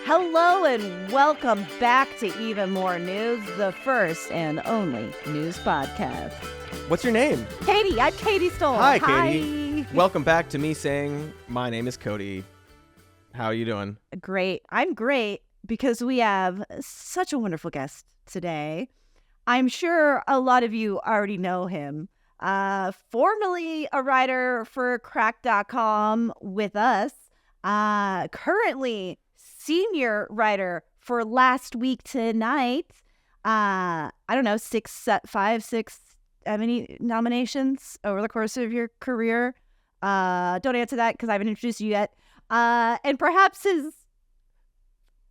Hello and welcome back to Even More News, the first and only news podcast. What's your name? Katie. I'm Katie Stoll. Hi, Katie. Welcome back to me saying my name is Cody. How are you doing? Great. I'm great because we have such a wonderful guest today. I'm sure a lot of you already know him. Formerly a writer for crack.com with us. Currently senior writer for Last Week Tonight. I don't know, 5, 6, how many nominations over the course of your career? Don't answer that because I haven't introduced you yet. And perhaps his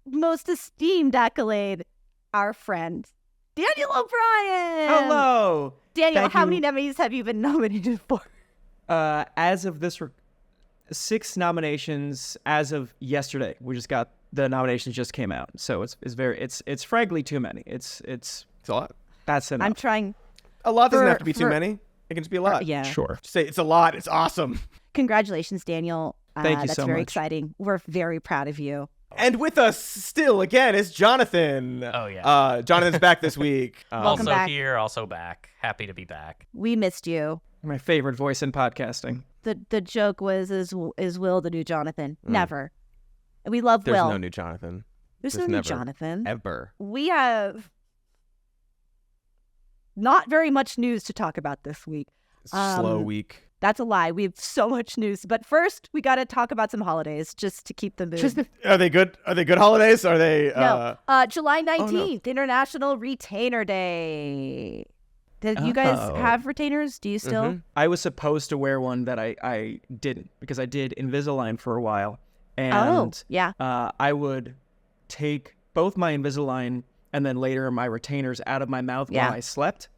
most esteemed accolade, our friend, Daniel O'Brien. Hello. Daniel, Thank how you. many Emmys have you been nominated for? As of this, 6 nominations as of yesterday. We just got the nominations just came out, so it's frankly too many. It's a lot. That's enough. I'm trying. A lot doesn't have to be too many. It can just be a lot. Yeah. Sure. Just say it's a lot. It's awesome. Congratulations, Daniel. Thank you that's so very much. exciting. We're very proud of you. And with us still again is Jonathan. Oh, yeah. Jonathan's back this week. Welcome Also back. here, also back. Happy to be back. We missed you. My favorite voice in podcasting. The joke was, is Will the new Jonathan? Never. And we love There's Will. no new Jonathan. There's no new Jonathan. Ever. We have not very much news to talk about this week. Slow week. That's a lie. We have so much news. But first, we got to talk about some holidays just to keep the mood. Are they good? Are they good holidays? Are they? No. July 19th, International Retainer Day. Did you guys have retainers? Do you still? Mm-hmm. I was supposed to wear one that I didn't because I did Invisalign for a while, and yeah. I would take both my Invisalign and then later my retainers out of my mouth while I slept,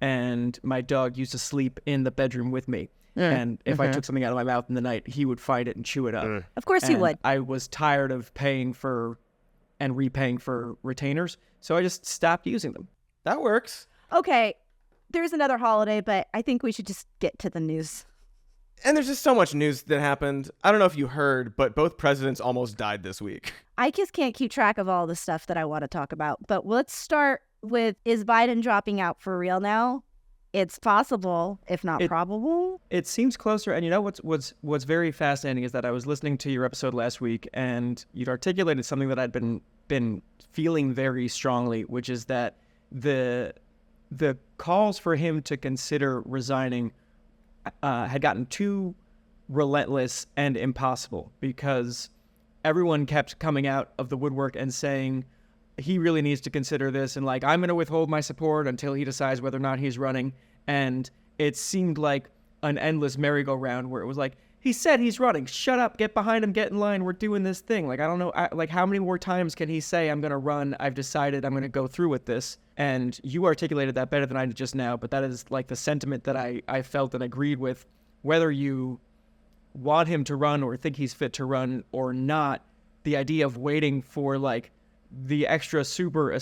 and my dog used to sleep in the bedroom with me. And if I took something out of my mouth in the night, he would find it and chew it up. Of course he would. I was tired of paying for and repaying for retainers, so I just stopped using them. That works. Okay, there's another holiday, but I think we should just get to the news. And there's just so much news that happened. I don't know if you heard, but both presidents almost died this week. I just can't keep track of all the stuff that I want to talk about. But let's start with, is Biden dropping out for real now? It's possible, if not probable. It seems closer, and you know what's very fascinating is that I was listening to your episode last week, and you'd articulated something that I'd been feeling very strongly, which is that the calls for him to consider resigning had gotten too relentless and impossible because everyone kept coming out of the woodwork and saying he really needs to consider this, and like, I'm going to withhold my support until he decides whether or not he's running. And it seemed like an endless merry-go-round where it was like, he said he's running. Shut up. Get behind him. Get in line. We're doing this thing. Like, I don't know. Like, how many more times can he say, I'm going to run. I've decided I'm going to go through with this. And you articulated that better than I did just now. But that is like the sentiment that I felt and agreed with. Whether you want him to run or think he's fit to run or not, the idea of waiting for like the extra super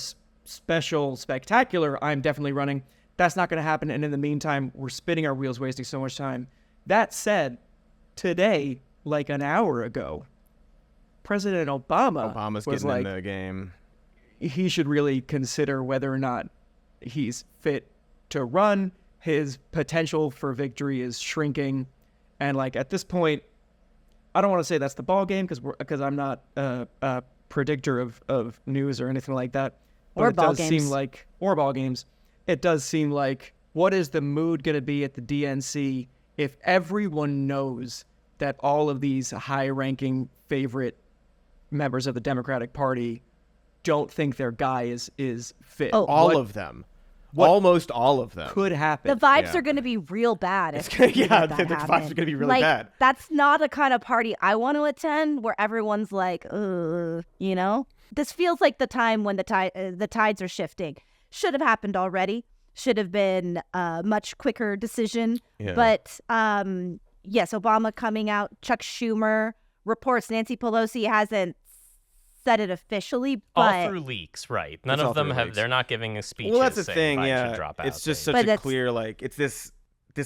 special spectacular, I'm definitely running, that's not going to happen. And in the meantime, we're spinning our wheels, wasting so much time. That said, today, like an hour ago, President Obama's was getting like, in the game. He should really consider whether or not he's fit to run. His potential for victory is shrinking. And like at this point, I don't want to say that's the ball game because I'm not a predictor of news or anything like that. But Or it ball does games. seem like, or ball games. It does seem like, what is the mood going to be at the DNC if everyone knows that all of these high-ranking favorite members of the Democratic Party don't think their guy is fit? Oh. All of them. Almost all of them. Could happen. The vibes are going to be real bad. the If we let that vibes are happen. going to be really like, bad. That's not a kind of party I want to attend where everyone's like, you know? This feels like the time when the tides are shifting. Should have happened already. Should have been a much quicker decision. Yeah. But yes, Obama coming out, Chuck Schumer reports Nancy Pelosi hasn't said it officially, but All through leaks, right? None It's all of them through have. leaks. They're not giving a speech. Well, that's the saying thing, Biden yeah. should drop out. It's just They- such But a that's- clear, like, it's this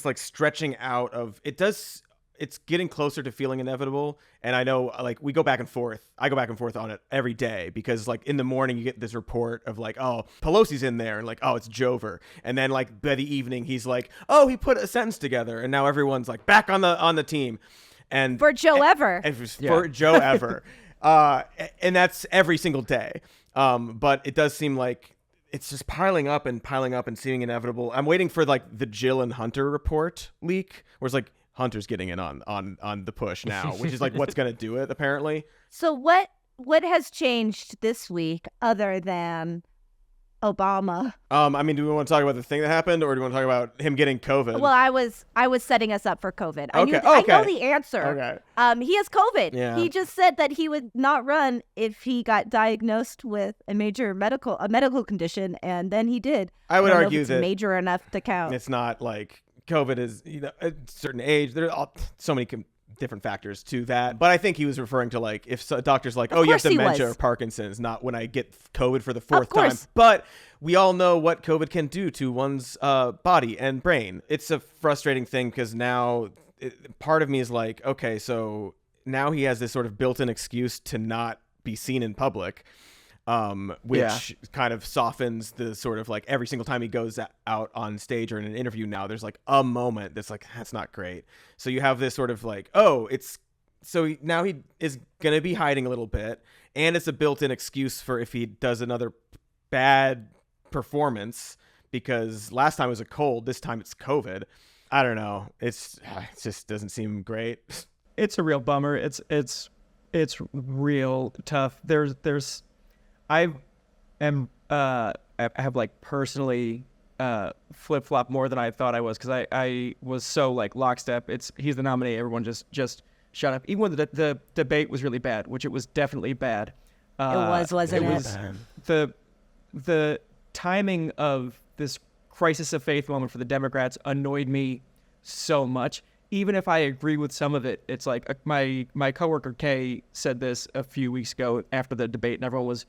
like stretching out of, it does it's getting closer to feeling inevitable. And I know, like, we go back and forth. I go back and forth on it every day because, like, in the morning you get this report of like, oh, Pelosi's in there, and like, oh, it's Jover. And then like by the evening he's like, oh, he put a sentence together, and now everyone's like back on the team. And For Joe Ever. For Joe Ever. And that's every single day. But it does seem like it's just piling up and seeming inevitable. I'm waiting for like the Jill and Hunter report leak, where it's like Hunter's getting in on the push now, which is like what's gonna do it apparently. So what has changed this week other than Obama? I mean, do we want to talk about the thing that happened, or do we want to talk about him getting COVID? Well, I was setting us up for COVID. I Okay. know the answer. Okay. He has COVID. Yeah. He just said that he would not run if he got diagnosed with a major medical condition, and then he did. I would don't know argue if it's that major enough to count. it's not like COVID is, a certain age. There are so many different factors to that, but I think he was referring to like if a doctor's like, oh, you have dementia or Parkinson's, not when I get COVID for the fourth time. But we all know what COVID can do to one's body and brain. It's a frustrating thing because now part of me is like, okay, so now he has this sort of built-in excuse to not be seen in public, which kind of softens the sort of like every single time he goes out on stage or in an interview now, there's like a moment that's like, that's not great. So you have this sort of like, oh, now he is going to be hiding a little bit, and it's a built-in excuse for if he does another bad performance, because last time it was a cold, this time it's COVID. I don't know. It just doesn't seem great. It's a real bummer. It's real tough. I have like personally flip-flop more than I thought I was, because I was so like lockstep. He's the nominee. Everyone just shut up. Even when the debate was really bad, which it was definitely bad. Wasn't it? The timing of this crisis of faith moment for the Democrats annoyed me so much. Even if I agree with some of it, it's like my coworker Kay said this a few weeks ago after the debate, and everyone was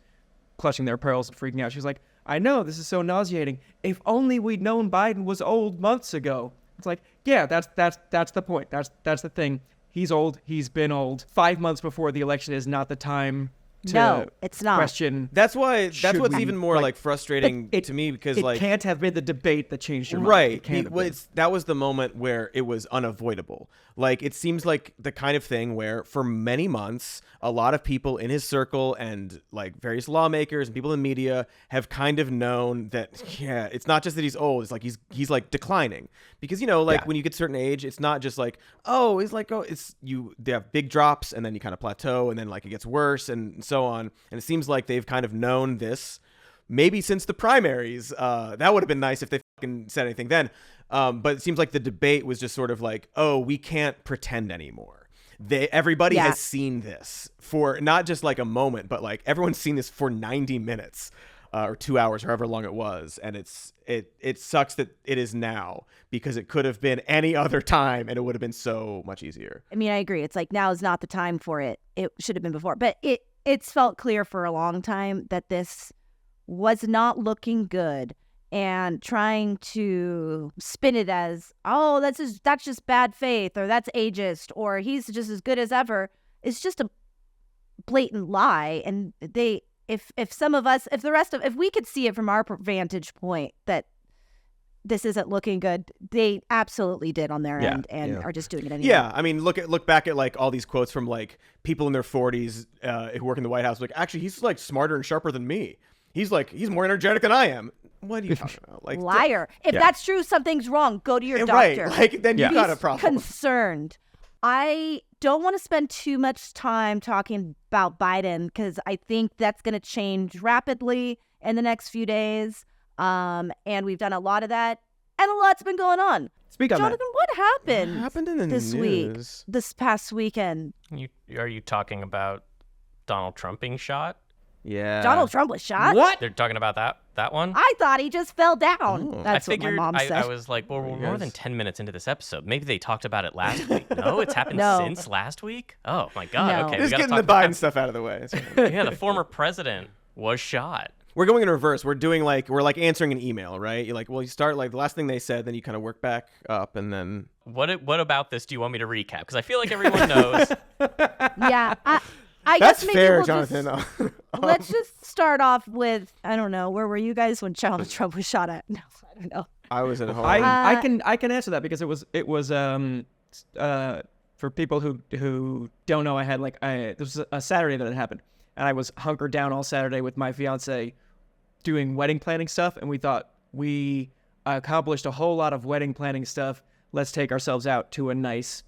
clutching their pearls and freaking out. She's like, I know, this is so nauseating. If only we'd known Biden was old months ago. It's like, yeah, that's the point. That's the thing. He's old. He's been old. 5 months before the election is not the time to it's not. question. That's what's even more like frustrating to me, because it like can't have been the debate that changed your mind. Right. That was the moment where it was unavoidable. Like, it seems like the kind of thing where for many months, a lot of people in his circle and like various lawmakers and people in media have kind of known that, yeah, it's not just that he's old. It's like he's like declining, because, when you get a certain age, it's not just like, they have big drops and then you kind of plateau and then like it gets worse and so on. And it seems like they've kind of known this maybe since the primaries. That would have been nice if they fucking said anything then. But it seems like the debate was just sort of like, oh, we can't pretend anymore. Everybody has seen this for not just like a moment, but like everyone's seen this for 90 minutes or 2 hours, however long it was. And it sucks that it is now, because it could have been any other time and it would have been so much easier. I mean, I agree. It's like, now is not the time for it. It should have been before. But it's felt clear for a long time that this was not looking good, and trying to spin it as, oh, that's just bad faith, or that's ageist, or he's just as good as ever, is just a blatant lie. And if we could see it from our vantage point that this isn't looking good, they absolutely did on their end and are just doing it anyway. Yeah, I mean, look back at like all these quotes from like people in their 40s who work in the White House. Like, actually, he's like smarter and sharper than me. He's more energetic than I am. What are you talking about? Like, liar. If that's true, something's wrong. Go to your doctor. Right. Like, then you got a problem. Concerned. I don't want to spend too much time talking about Biden, because I think that's going to change rapidly in the next few days. And we've done a lot of that, and a lot's been going on. Speak on Jonathan, that. what happened? What happened in the this week? This past weekend? Are you talking about Donald Trump being shot? Yeah. Donald Trump was shot? What? They're talking about that one? I thought he just fell down. Oh. That's I figured, what my mom said. I was like, well, we're more than 10 minutes into this episode. Maybe they talked about it last week. No, it's happened since last week? Oh, my God. No. Okay, Just we getting gotta the talk Biden stuff out of the way. Yeah, the former president was shot. We're going in reverse. We're doing we're answering an email, right? You're like, well, you start the last thing they said, then you kind of work back up, and then What about this do you want me to recap? Because I feel like everyone knows. Yeah, I that's guess maybe fair, we'll Jonathan. let's just start off with, I don't know, where were you guys when Donald Trump was shot at? No, I don't know. I was at home. I can answer that because it was for people who don't know, I had this was a Saturday that it happened, and I was hunkered down all Saturday with my fiance doing wedding planning stuff, and we thought we accomplished a whole lot of wedding planning stuff. Let's take ourselves out to a nice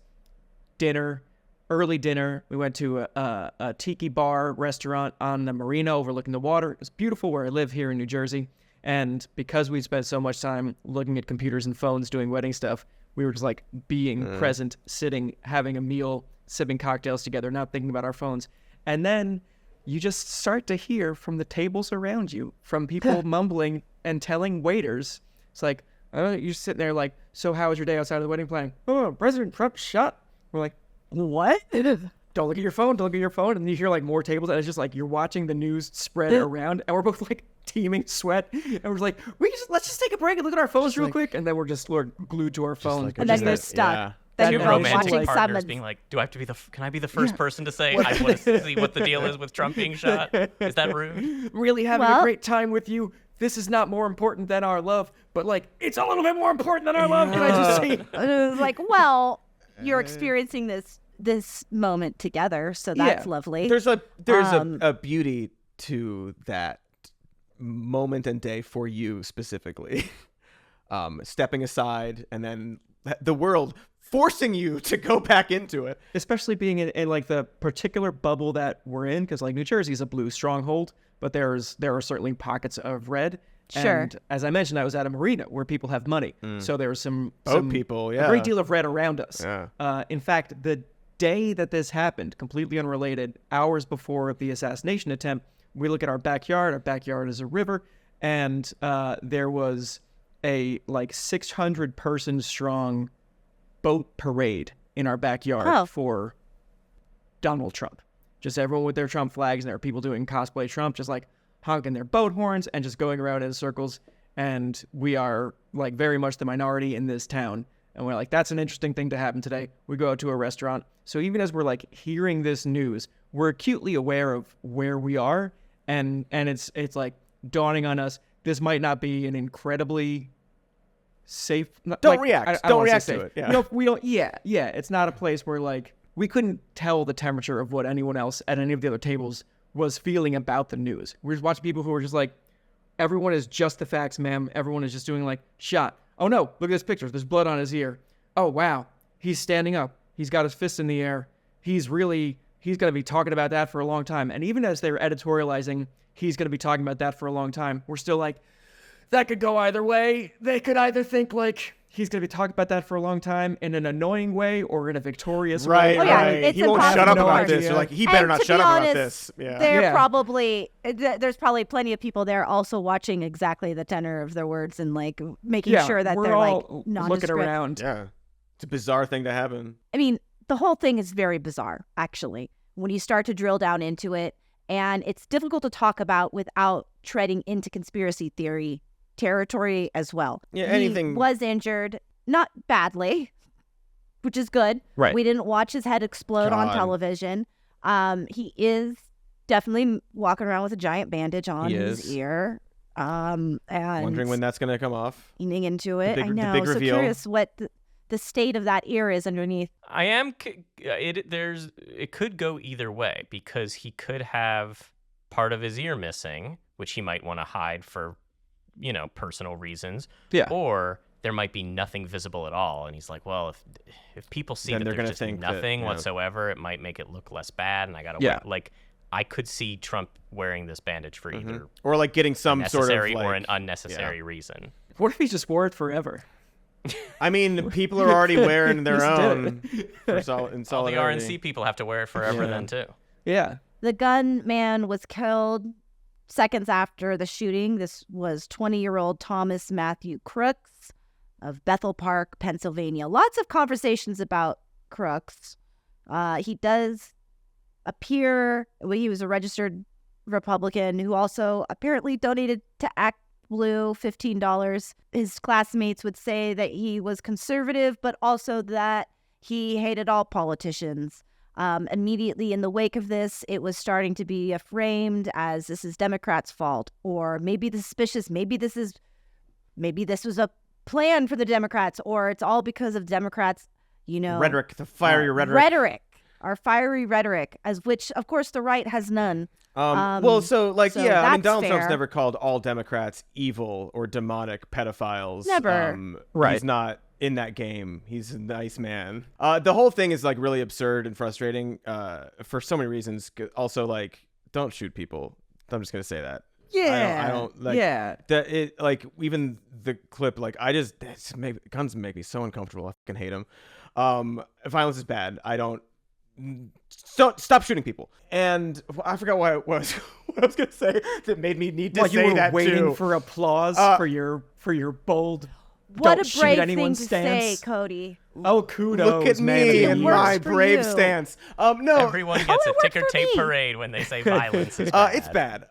dinner, early dinner. We went to a tiki bar restaurant on the marina overlooking the water. It was beautiful where I live here in New Jersey. And because we spent so much time looking at computers and phones doing wedding stuff, we were just being present, sitting, having a meal, sipping cocktails together, not thinking about our phones. And then you just start to hear from the tables around you, from people mumbling and telling waiters. It's you're sitting there so how was your day outside of the wedding planning? Oh, President Trump shot. We're what? Don't look at your phone. Don't look at your phone. And you hear more tables, and it's just you're watching the news spread around, and we're both teeming sweat, and we're let's just take a break and look at our phones real quick, and then we're glued to our phones. And then you're stuck. Yeah. Then Two you're romantic partners watching being do I have to be can I be the first person to say I want to see what the deal is with Trump being shot? Is that rude? Really having a great time with you. This is not more important than our love, but it's a little bit more important than our love. Can I just say? It was well, you're experiencing this moment together, so that's lovely. There's a beauty to that moment and day for you specifically. Stepping aside, and then the world forcing you to go back into it, especially being in the particular bubble that we're in, because New Jersey is a blue stronghold, but there are certainly pockets of red. Sure. And as I mentioned, I was at a marina where people have money, so there was some people, a great deal of red around us. Yeah. In fact, the day that this happened, completely unrelated, hours before the assassination attempt, we look at our backyard. Our backyard is a river, and there was a 600 person strong boat parade in our backyard for Donald Trump. Just everyone with their Trump flags, and there are people doing cosplay Trump, just honking their boat horns and just going around in circles. And we are very much the minority in this town. And we're that's an interesting thing to happen today. We go out to a restaurant. So even as we're hearing this news, we're acutely aware of where we are. And it's dawning on us, this might not be an incredibly safe. Don't react. Don't react to it. Yeah. We don't. Yeah. It's not a place where we couldn't tell the temperature of what anyone else at any of the other tables was feeling about the news. We're just watching people who were just everyone is just the facts, ma'am. Everyone is just doing shot. Oh no, look at this picture. There's blood on his ear. Oh wow, he's standing up. He's got his fist in the air. He's going to be talking about that for a long time. And even as they're editorializing, he's going to be talking about that for a long time, we're still that could go either way. They could either think he's going to be talking about that for a long time in an annoying way or in a victorious way. Right. He won't shut up about this. You're he better not shut up about this. Yeah. There's probably plenty of people there also watching exactly the tenor of their words and making sure that they're all nondescript. looking around. Yeah. It's a bizarre thing to happen. I mean, the whole thing is very bizarre, actually, when you start to drill down into it. And it's difficult to talk about without treading into conspiracy theory territory as well. Yeah, anything. He was injured, not badly, which is good. Right. We didn't watch his head explode on television. He is definitely walking around with a giant bandage on his ear. And wondering when that's going to come off. Leaning into it. I know. The big so reveal. Curious what the state of that ear is underneath. I am. It could go either way, because he could have part of his ear missing, which he might want to hide for personal reasons. Yeah. Or there might be nothing visible at all, and he's well, if people see that there's just nothing whatsoever, it might make it look less bad, and I gotta wait. I could see Trump wearing this bandage for either or getting some sort of or an unnecessary reason. What if he just wore it forever? I mean, people are already wearing their own in solidarity. All the RNC people have to wear it forever then too. Yeah. The gunman was killed seconds after the shooting. This was 20-year-old Thomas Matthew Crooks of Bethel Park, Pennsylvania. Lots of conversations about Crooks. He does appear, he was a registered Republican who also apparently donated to Act Blue $15. His classmates would say that he was conservative, but also that he hated all politicians. Immediately in the wake of this, it was starting to be framed as this is Democrats' fault, or maybe this is suspicious, maybe this was a plan for the Democrats, or it's all because of Democrats, rhetoric, the fiery rhetoric. Our fiery rhetoric, as which, of course, the right has none. Donald fair. Trump's never called all Democrats evil or demonic pedophiles. Never. Right. He's not in that game. He's a nice man. The whole thing is like really absurd and frustrating for so many reasons. Also, like, don't shoot people. I'm just gonna say that. Yeah. I don't like. Yeah. Even the clip. Like, guns make me so uncomfortable. I fucking hate them. Violence is bad. Stop shooting people. And I forgot what I was gonna say that made me need to say that too. You were waiting for applause for your bold. What don't a brave shoot anyone thing stance. to say, Cody. Oh, kudos! Look at me and my brave stance. No, everyone gets a ticker tape parade when they say violence is bad. It's bad.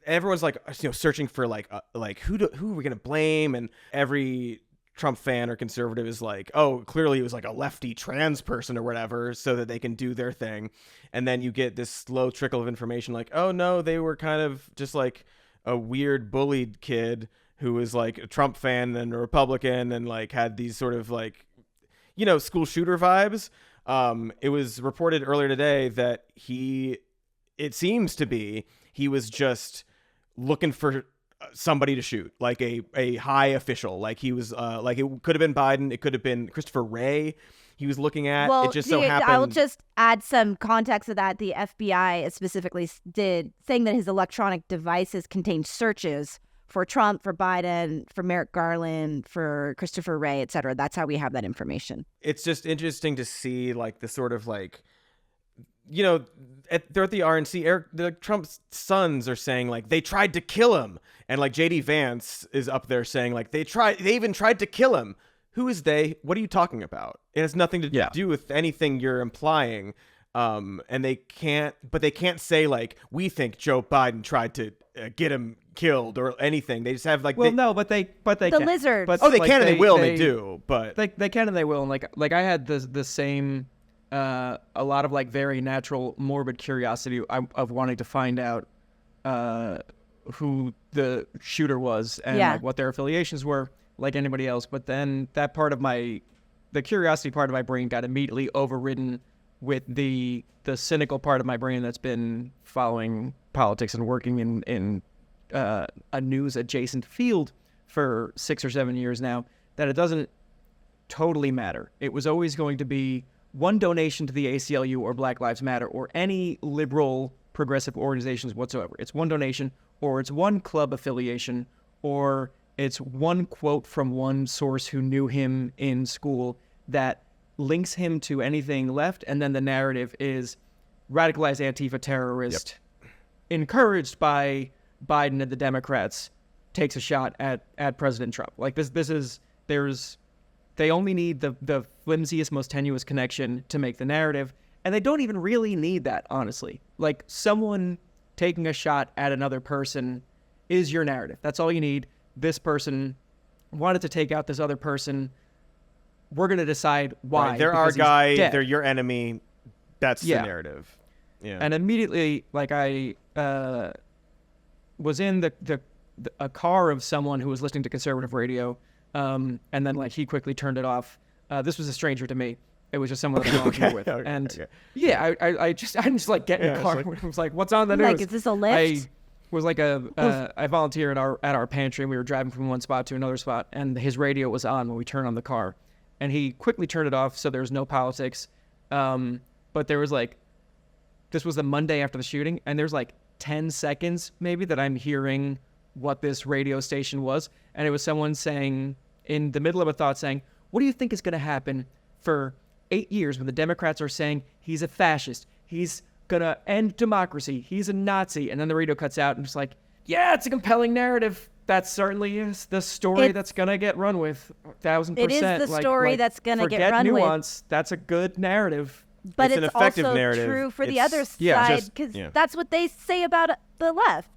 Everyone's like, searching for who are we gonna blame? And every Trump fan or conservative is like, oh, clearly it was like a lefty trans person or whatever, so that they can do their thing. And then you get this slow trickle of information like, oh no, they were kind of just like a weird bullied kid who was like a Trump fan and a Republican and like had these sort of like, school shooter vibes. It was reported earlier today that it seems to be he was just looking for somebody to shoot, like a high official. Like he was like it could have been Biden, it could have been Christopher Wray he was looking at. Well, it just so happened. I will just add some context to that. The FBI specifically did, saying that his electronic devices contained searches for Trump, for Biden, for Merrick Garland, for Christopher Wray, et cetera. That's how we have that information. It's just interesting to see like the sort of like, they're at the RNC. The Trump's sons are saying like they tried to kill him, and like JD Vance is up there saying like they even tried to kill him. Who is they? What are you talking about? It has nothing to do with anything you're implying. And they can't say like we think Joe Biden tried to get him killed or anything. They just have like but they the can. lizards. But they can and they will and they do. But they can and they will. And like I had the same a lot of like very natural morbid curiosity of wanting to find out who the shooter was and like what their affiliations were, like anybody else. But then that part of the curiosity part of my brain got immediately overridden with the cynical part of my brain that's been following politics and working in a news adjacent field for 6 or 7 years now, that it doesn't totally matter. It was always going to be one donation to the ACLU or Black Lives Matter or any liberal progressive organizations whatsoever. It's one donation, or it's one club affiliation, or it's one quote from one source who knew him in school that links him to anything left, and then the narrative is radicalized Antifa terrorist encouraged by Biden and the Democrats takes a shot at President Trump. Like they only need the flimsiest, most tenuous connection to make the narrative, and they don't even really need that, honestly. Like, someone taking a shot at another person is your narrative. That's all you need. This person wanted to take out this other person. We're going to decide why. Right. They're our guy. They're your enemy. That's the narrative. Yeah. And immediately, like, I was in a car of someone who was listening to conservative radio, and then like he quickly turned it off. This was a stranger to me. It was just someone that I'm volunteer with. I just like get in the car. It was like, what's on the news? Like, is this a lift? I was like I volunteered at our pantry, and we were driving from one spot to another spot, and his radio was on when we turned on the car, and he quickly turned it off, so there was no politics. But there was like, this was the Monday after the shooting, and there's like 10 seconds maybe that I'm hearing what this radio station was, and it was someone saying, in the middle of a thought, saying, what do you think is going to happen for 8 years when the Democrats are saying he's a fascist, he's gonna end democracy, he's a Nazi, and then the radio cuts out and it's like, yeah, it's a compelling narrative. That certainly is the story that's gonna get run with 1,000%. It is the story that's gonna get run with. Forget nuance. That's a good narrative. but it's also narrative. true for the other side because that's what they say about the left.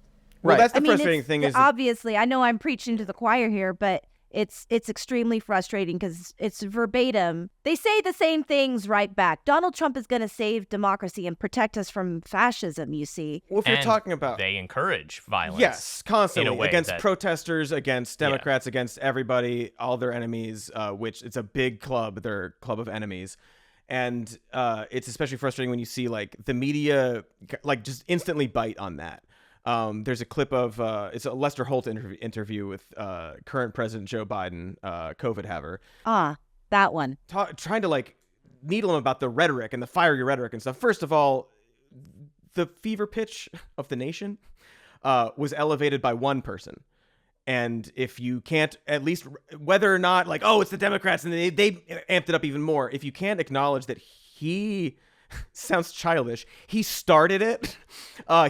Well, that's the frustrating thing. Is obviously, I know I'm preaching to the choir here, but it's extremely frustrating because it's verbatim. They say the same things right back. Donald Trump is going to save democracy and protect us from fascism, you see. Well, if you're talking about... They encourage violence. Yes, constantly. Against protesters, against Democrats, against everybody, all their enemies, which it's a big club, their club of enemies. And it's especially frustrating when you see like the media like just instantly bite on that. There's a clip of it's a Lester Holt interview with current President Joe Biden, COVID haver. That one. Trying to like needle him about the rhetoric and the fiery rhetoric and stuff. First of all, the fever pitch of the nation was elevated by one person. And if you can't, at least whether or not like, oh, it's the Democrats and they amped it up even more. If you can't acknowledge that he sounds childish, he started it.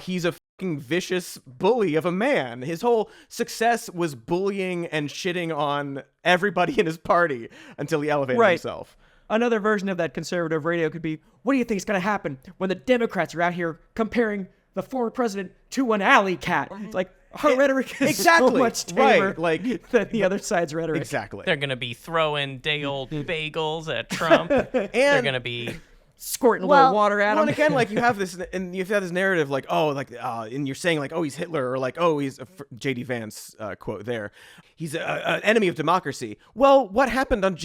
He's a vicious bully of a man. His whole success was bullying and shitting on everybody in his party until he elevated himself. Another version of that conservative radio could be, what do you think is going to happen when the Democrats are out here comparing the former president to an alley cat? It's like, our rhetoric is so much tamer than the other side's rhetoric. Exactly. They're going to be throwing day-old bagels at Trump. And they're going to be... squirting a little water at him. And again, like you have this narrative, like and you're saying like, oh, he's Hitler, or like, oh, he's a JD Vance quote there. He's an enemy of democracy. Well, what happened on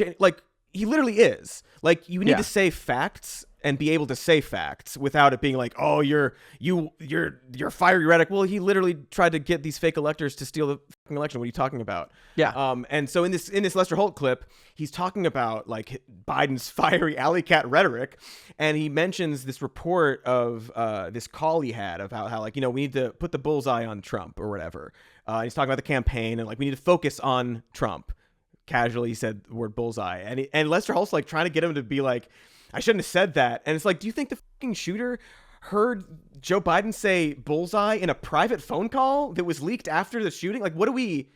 he literally is. Like you need to say facts and be able to say facts without it being like, oh, you're fiery rhetoric. Well, he literally tried to get these fake electors to steal the fucking election. What are you talking about? Yeah. And so in this Lester Holt clip, he's talking about like Biden's fiery alley cat rhetoric, and he mentions this report of this call he had of how like, we need to put the bullseye on Trump or whatever. He's talking about the campaign and like we need to focus on Trump. Casually, he said the word bullseye, and Lester Holt's like trying to get him to be like, I shouldn't have said that. And it's like, do you think the fucking shooter heard Joe Biden say bullseye in a private phone call that was leaked after the shooting? Like, what are we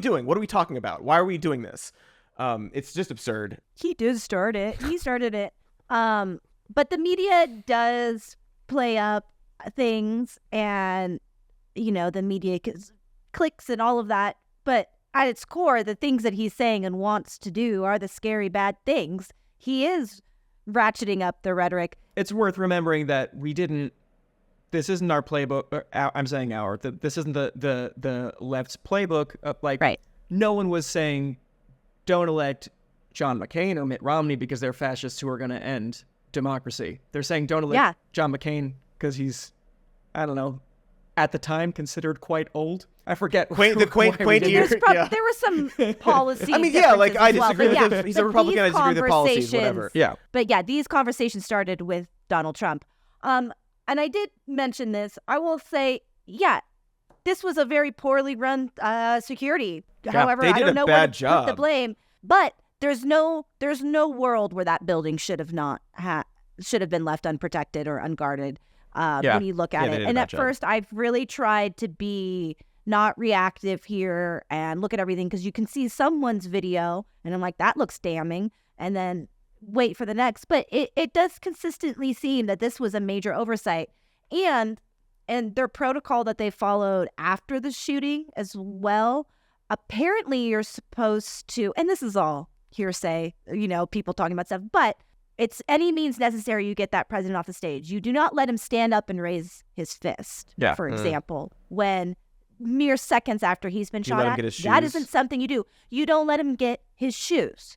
doing? What are we talking about? Why are we doing this? It's just absurd. He did start it. He started it. But the media does play up things, and the media clicks and all of that. But at its core, the things that he's saying and wants to do are the scary bad things. He is ratcheting up the rhetoric. It's worth remembering that this isn't our playbook. I'm saying this isn't the left's playbook. No one was saying don't elect John McCain or Mitt Romney because they're fascists who are going to end democracy. They're saying don't elect John McCain because he's, I don't know, at the time considered quite old. I forget. Quaint years. There were some policy. I mean, I disagree with him. He's a Republican. I disagree with the policies, whatever. Yeah. But these conversations started with Donald Trump. And I did mention this. I will say, this was a very poorly run security. However, they did I don't know where to put the blame. But there's no world where that building should have been left unprotected or unguarded. When you look at it. And at first, I've really tried to be not reactive here and look at everything, because you can see someone's video and I'm like, that looks damning, and then wait for the next. But it does consistently seem that this was a major oversight, and their protocol that they followed after the shooting as well. Apparently you're supposed to, and this is all hearsay, people talking about stuff, but it's any means necessary you get that president off the stage. You do not let him stand up and raise his fist, for example, when mere seconds after he's been shot at. That isn't something you do. You don't let him get his shoes.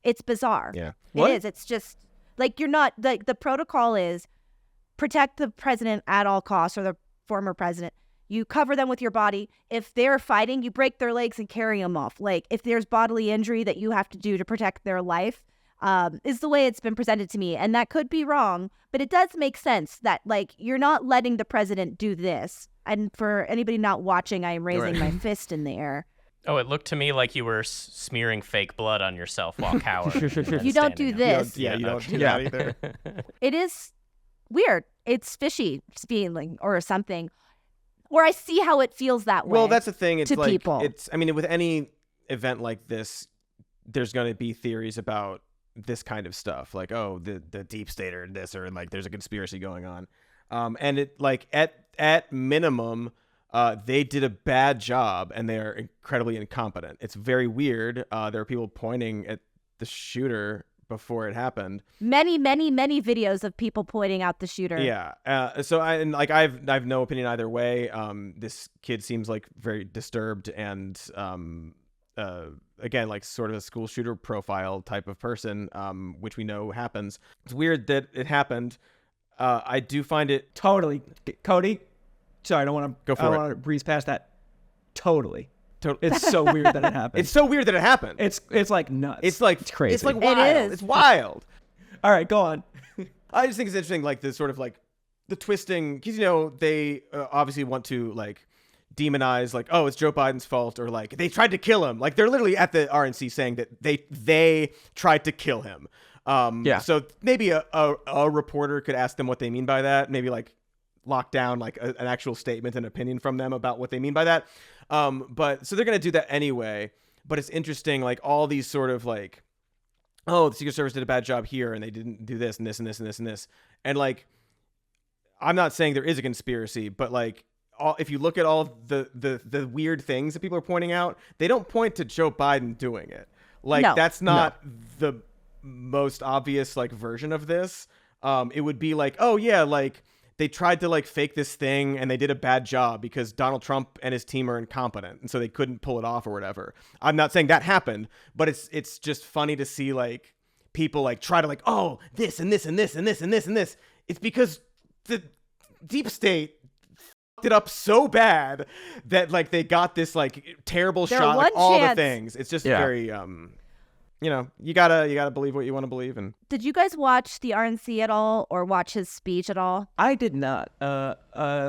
It's bizarre. Yeah. It is. It's just like, you're not, like, the protocol is protect the president at all costs, or the former president. You cover them with your body. If they're fighting, you break their legs and carry them off. Like, if there's bodily injury that you have to do to protect their life, is the way it's been presented to me. And that could be wrong, but it does make sense that, like, you're not letting the president do this. And for anybody not watching, I am raising my fist in the air. Oh, it looked to me like you were smearing fake blood on yourself while cowering. You don't do this. You don't do that either. It is weird. It's fishy feeling or something. Or I see how it feels that way. Well, that's the thing. It's to like, people. I mean, with any event like this, there's going to be theories about this kind of stuff, like, oh, the deep state or this, or like there's a conspiracy going on. And it like at minimum, they did a bad job and they are incredibly incompetent. It's very weird. There are people pointing at the shooter before it happened. Many videos of people pointing out the shooter. Yeah. So I've no opinion either way. This kid seems like very disturbed and again, like sort of a school shooter profile type of person, which we know happens. It's weird that it happened. I do find it totally, Cody. Sorry, I don't want to breeze past that. Totally. It's so weird that it happened. It's so weird that it happened. It's like nuts. It's crazy. It's like wild. It is. It's wild. All right, go on. I just think it's interesting, like the sort of like the twisting, because they obviously want to like demonize, like, oh, it's Joe Biden's fault, or like they tried to kill him. Like they're literally at the RNC saying that they tried to kill him. So maybe a reporter could ask them what they mean by that. Maybe like lock down like an actual statement and opinion from them about what they mean by that. But so they're going to do that anyway. But it's interesting, like all these sort of like, oh, the Secret Service did a bad job here and they didn't do this and this and this and this and this. And like, I'm not saying there is a conspiracy, but like, if you look at all the weird things that people are pointing out, they don't point to Joe Biden doing it. Like that's not the most obvious like version of this. It would be like, oh yeah, like they tried to like fake this thing and they did a bad job because Donald Trump and his team are incompetent and so they couldn't pull it off or whatever. I'm not saying that happened, but it's just funny to see like people like try to like, oh, this and this and this and this and this and this. It's because the deep state it up so bad that like they got this like terrible shot at all the things. It's just very you gotta believe what you want to believe. And did you guys watch the RNC at all or watch his speech at all? I did not.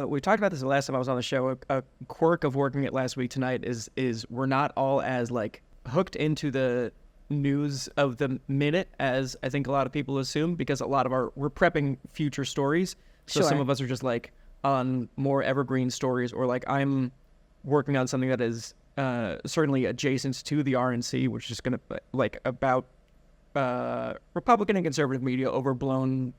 We talked about this the last time I was on the show. A quirk of working it last week tonight is we're not all as like hooked into the news of the minute as I think a lot of people assume, because a lot of we're prepping future stories. So some of us are just like on more evergreen stories, or like I'm working on something that is certainly adjacent to the RNC, which is going to like about Republican and conservative media overblown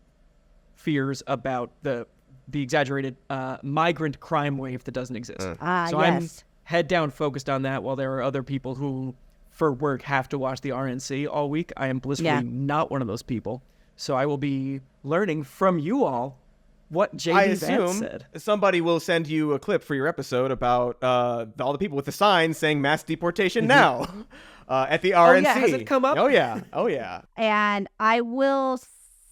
fears about the exaggerated migrant crime wave that doesn't exist. So I'm head down focused on that, while there are other people who for work have to watch the RNC all week. I am blissfully not one of those people. So I will be learning from you all what JD Vance said. Somebody will send you a clip for your episode about all the people with the signs saying mass deportation now at the RNC. Oh, yeah. Has it come up? Oh, yeah. And I will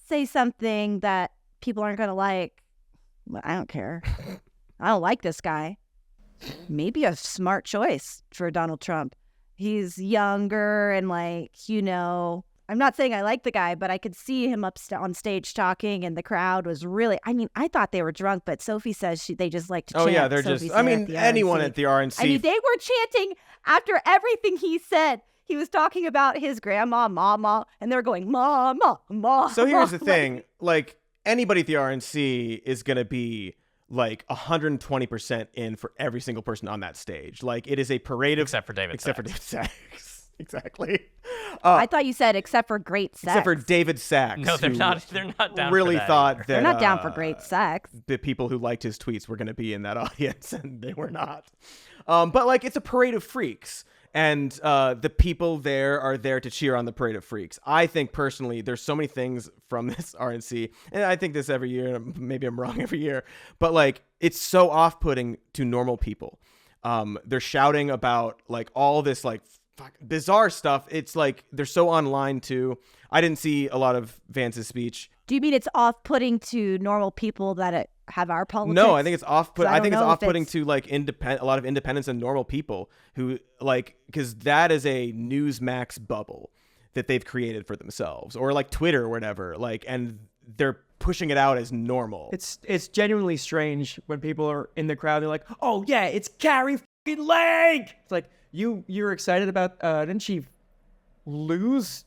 say something that people aren't going to like, but I don't care. I don't like this guy. Maybe a smart choice for Donald Trump. He's younger and like, I'm not saying I like the guy, but I could see him on stage talking, and the crowd was really, I thought they were drunk, but Sophie says they just like to chant. Oh, yeah, they're just, anyone at the RNC. I mean, they were chanting after everything he said. He was talking about his grandma, mama, and they're going, mama, mama. So here's the thing, like, anybody at the RNC is going to be like 120% in for every single person on that stage. Like, it is a parade of... Except for David Sachs. Exactly. I thought you said except for great sex. Except for David Sachs. No, they're not down really for that thought either. that they're not down for great sex. The people who liked his tweets were going to be in that audience, and they were not. But like, it's a parade of freaks, and the people there are there to cheer on the parade of freaks. I think personally, there's so many things from this RNC, and I think this every year. Maybe I'm wrong every year, but like, it's so off-putting to normal people. They're shouting about like all this like bizarre stuff. It's like they're so online too. I didn't see a lot of Vance's speech. Do you mean it's off-putting to normal people that have our politics? No, I think it's off-putting. I think it's off-putting to like a lot of independents and normal people who like, because that is a Newsmax bubble that they've created for themselves, or like Twitter or whatever. Like, and they're pushing it out as normal. It's genuinely strange when people are in the crowd. They're like, "Oh yeah, it's Carrie fucking Lake." It's like, you're excited about, didn't she lose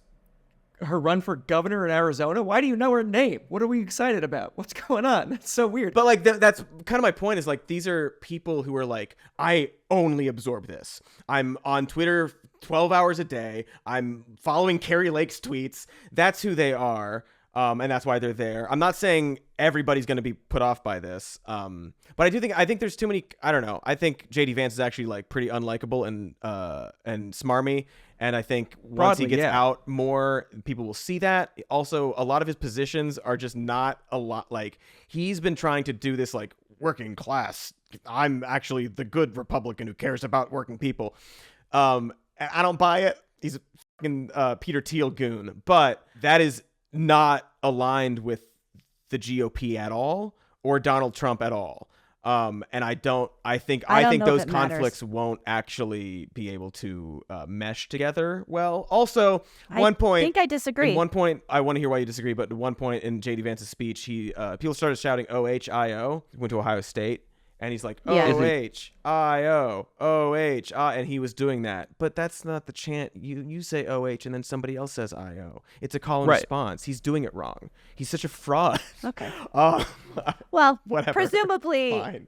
her run for governor in Arizona? Why do you know her name? What are we excited about? What's going on? That's so weird. But like that's kind of my point is like these are people who are like, I only absorb this. I'm on Twitter 12 hours a day. I'm following Carrie Lake's tweets. That's who they are. And that's why they're there. I'm not saying everybody's going to be put off by this. But I think there's too many, I don't know. I think JD Vance is actually like pretty unlikable and smarmy. And I think once he gets out more, people will see that. Also, a lot of his positions are just not a lot. Like he's been trying to do this like working class. I'm actually the good Republican who cares about working people. I don't buy it. He's a fucking Peter Thiel goon, but that is not aligned with the GOP at all or Donald Trump at all. And I think those conflicts won't actually be able to mesh together well. Also, I think I disagree. At one point, I want to hear why you disagree, but at one point in JD Vance's speech, people started shouting OHIO. Went to Ohio State. And he's like, OHIO, OH, and he was doing that. But that's not the chant. You say OH, and then somebody else says IO. It's a call and response. He's doing it wrong. He's such a fraud. Okay. Well, whatever. Presumably, fine.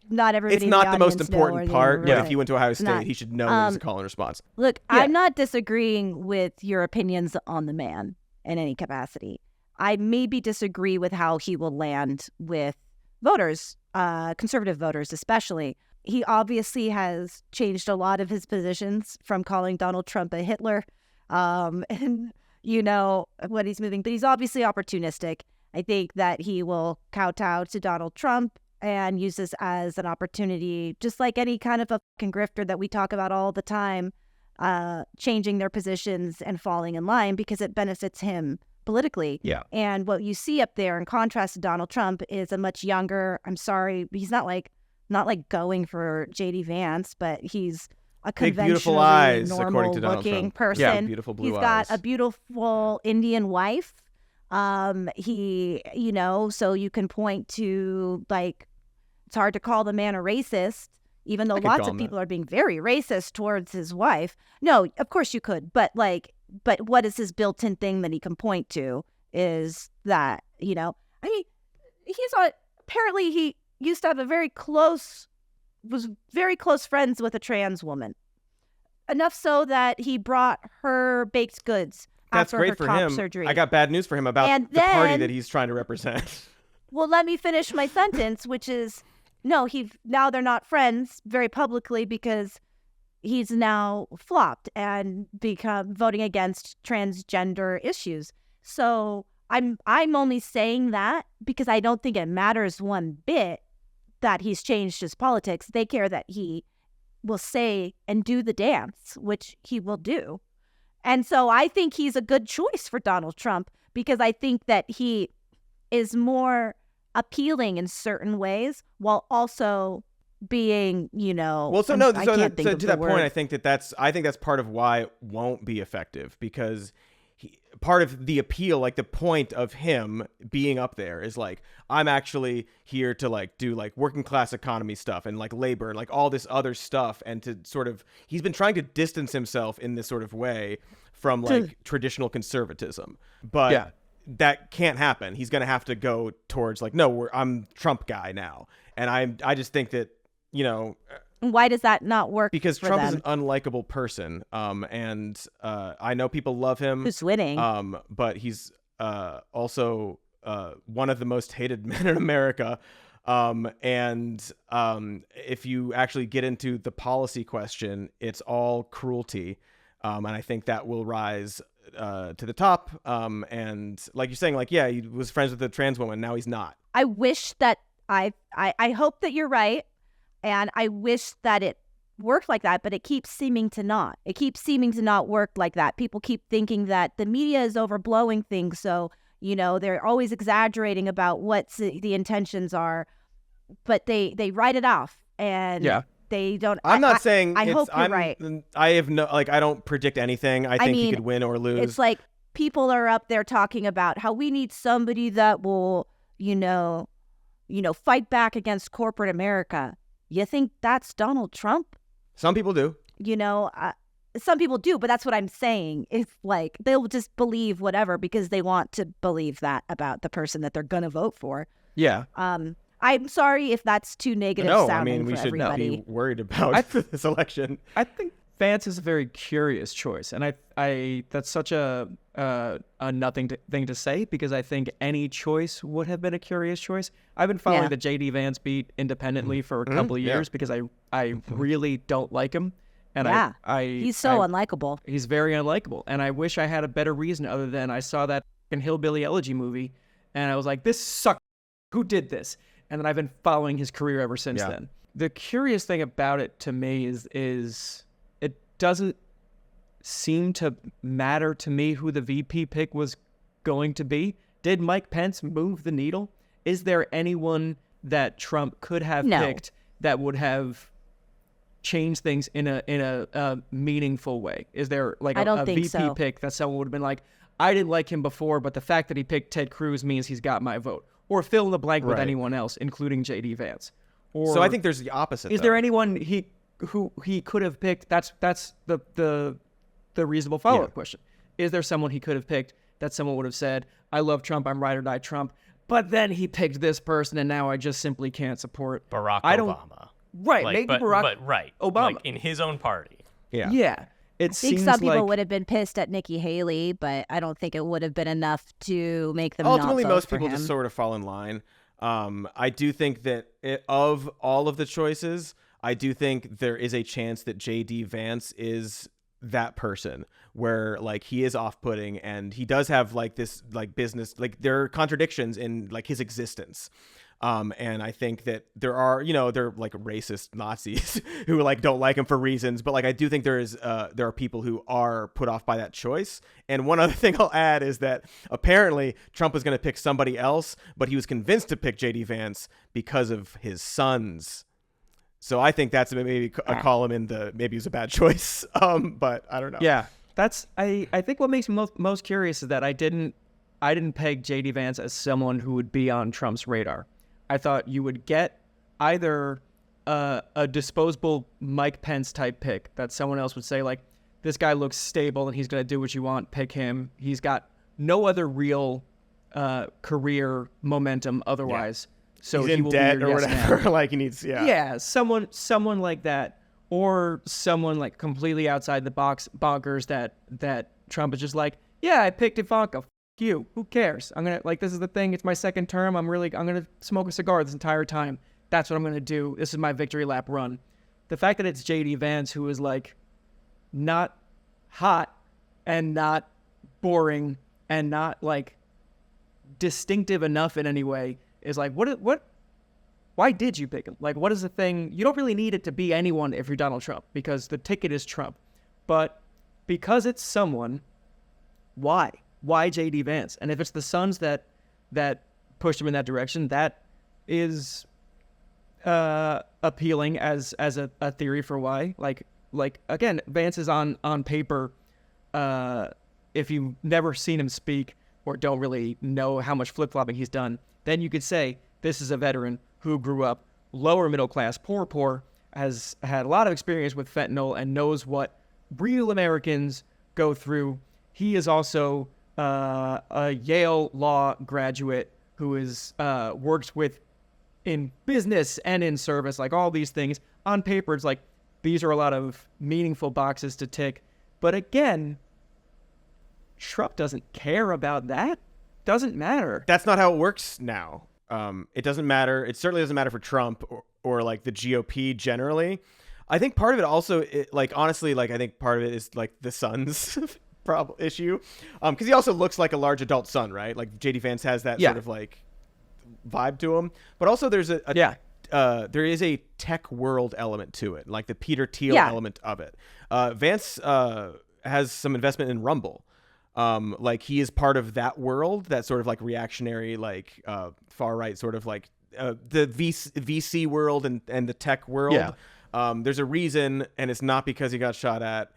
Not everybody. It's in not the the most audience important part, but right. if he went to Ohio State, he should know that it's a call and response. Look, I'm not disagreeing with your opinions on the man in any capacity. I maybe disagree with how he will land with voters. Conservative voters especially. He obviously has changed a lot of his positions from calling Donald Trump a Hitler and you know what he's moving, but he's obviously opportunistic. I think that he will kowtow to Donald Trump and use this as an opportunity, just like any kind of a fucking grifter that we talk about all the time, changing their positions and falling in line because it benefits him politically. Yeah. And what you see up there in contrast to Donald Trump is a much younger, I'm sorry, he's not like going for JD Vance, but he's a conventionally normal looking person. Yeah, beautiful blue He's got a beautiful Indian wife. He, you know, so you can point to like, it's hard to call the man a racist, even though lots of people are being very racist towards his wife. No, of course you could, but what is his built-in thing that he can point to is that, you know, I mean, apparently he used to have was very close friends with a trans woman. Enough so that he brought her baked goods after her top surgery. I got bad news for him about the party that he's trying to represent. Well, let me finish my sentence, which is, no, now they're not friends very publicly because he's now flopped and become voting against transgender issues. So I'm only saying that because I don't think it matters one bit that he's changed his politics. They care that he will say and do the dance, which he will do. And so I think he's a good choice for Donald Trump because I think that he is more appealing in certain ways while also being, you know, well, so to that point, I think that's part of why it won't be effective because part of the appeal, like the point of him being up there is like, I'm actually here to like do like working class economy stuff and like labor and like all this other stuff. And to sort of, he's been trying to distance himself in this sort of way from like traditional conservatism, but that can't happen. He's going to have to go towards like, no, I'm Trump guy now. And I just think that, you know, why does that not work? Because Trump is an unlikable person. And I know people love him. Who's winning? But he's also one of the most hated men in America. And if you actually get into the policy question, it's all cruelty. And I think that will rise to the top. And like you're saying, like, yeah, he was friends with a trans woman. Now he's not. I wish that I hope that you're right. And I wish that it worked like that, but it keeps seeming to not. It keeps seeming to not work like that. People keep thinking that the media is overblowing things. So, you know, they're always exaggerating about what the intentions are, but they write it off and they don't. I'm not saying I hope you're right. I have no, like, I don't predict anything. I think he could win or lose. It's like people are up there talking about how we need somebody that will, you know, fight back against corporate America. You think that's Donald Trump? Some people do. You know, some people do, but that's what I'm saying. It's like they'll just believe whatever because they want to believe that about the person that they're gonna vote for. Yeah. I'm sorry if that's too negative sounding for everybody. We should not be worried about this election. I think Vance is a very curious choice, and I that's such a nothing thing to say because I think any choice would have been a curious choice. I've been following the JD Vance beat independently for a couple of years because I really don't like him, and he's so unlikable. He's very unlikable, and I wish I had a better reason other than I saw that Hillbilly Elegy movie, and I was like, this sucks. Who did this? And then I've been following his career ever since then. The curious thing about it to me is it doesn't seem to matter to me who the VP pick was going to be. Did Mike Pence move the needle? Is there anyone that Trump could have picked that would have changed things in a meaningful way? Is there like a VP pick that someone would have been like, I didn't like him before, but the fact that he picked Ted Cruz means he's got my vote? Or fill in the blank with anyone else, including JD Vance. So I think there's the opposite. Is there anyone who he could have picked? That's the reasonable follow-up question. Is there someone he could have picked that someone would have said, I love Trump, I'm ride or die Trump, but then he picked this person and now I just simply can't support Barack Obama. Right, maybe Barack Obama. Like in his own party. Yeah. I think some people would have been pissed at Nikki Haley, but I don't think it would have been enough to make them ultimately not vote most for people him. just sort of fall in line. I do think that of all of the choices, I do think there is a chance that JD Vance is that person where like he is off-putting and he does have like this like business, like there are contradictions in like his existence. And I think that there are, they're like racist Nazis who like don't like him for reasons, but like I do think there are people who are put off by that choice. And one other thing I'll add is that apparently Trump was going to pick somebody else, but he was convinced to pick JD Vance because of his sons. So I think that's maybe a column in maybe it was a bad choice. But I don't know. Yeah, that's I think what makes me most curious is that I didn't peg JD Vance as someone who would be on Trump's radar. I thought you would get either a disposable Mike Pence type pick that someone else would say, like, this guy looks stable and he's going to do what you want, pick him. He's got no other real career momentum otherwise. Yeah. So he's in debt or whatever. Like he needs, Yeah, someone like that, or someone like completely outside the box bonkers that Trump is just like, yeah, I picked Ivanka. You, who cares? I'm gonna this is the thing, it's my second term, I'm gonna smoke a cigar this entire time. That's what I'm gonna do. This is my victory lap run. The fact that it's JD Vance, who is like not hot and not boring and not like distinctive enough in any way, is like what why did you pick him? Like, what is the thing? You don't really need it to be anyone if you're Donald Trump, because the ticket is Trump. But because it's someone, why JD Vance? And if it's the sons that pushed him in that direction, that is appealing as a theory for why. Like again, Vance is on paper. If you've never seen him speak or don't really know how much flip-flopping he's done, then you could say this is a veteran who grew up lower middle class, poor, has had a lot of experience with fentanyl and knows what real Americans go through. He is also a Yale law graduate who is works with in business and in service, like all these things. On paper, it's like these are a lot of meaningful boxes to tick. But again, Trump doesn't care about that. Doesn't matter. That's not how it works now. It doesn't matter. It certainly doesn't matter for Trump or like the GOP generally. I think part of it also, honestly, I think part of it is like the son's problem issue, because he also looks like a large adult son, right? Like JD Vance has that sort of like vibe to him, but also there's there is a tech world element to it, like the Peter Thiel element of it. Vance has some investment in Rumble. Like he is part of that world, that sort of like reactionary, like far right sort of like the VC world and the tech world. Yeah. There's a reason, and it's not because he got shot at.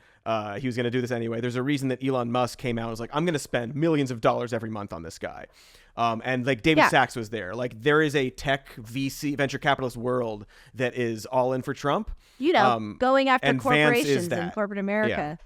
He was going to do this anyway. There's a reason that Elon Musk came out and was like, I'm going to spend millions of dollars every month on this guy. And like David Sachs was there. Like there is a tech VC venture capitalist world that is all in for Trump. Going after corporations and corporate America.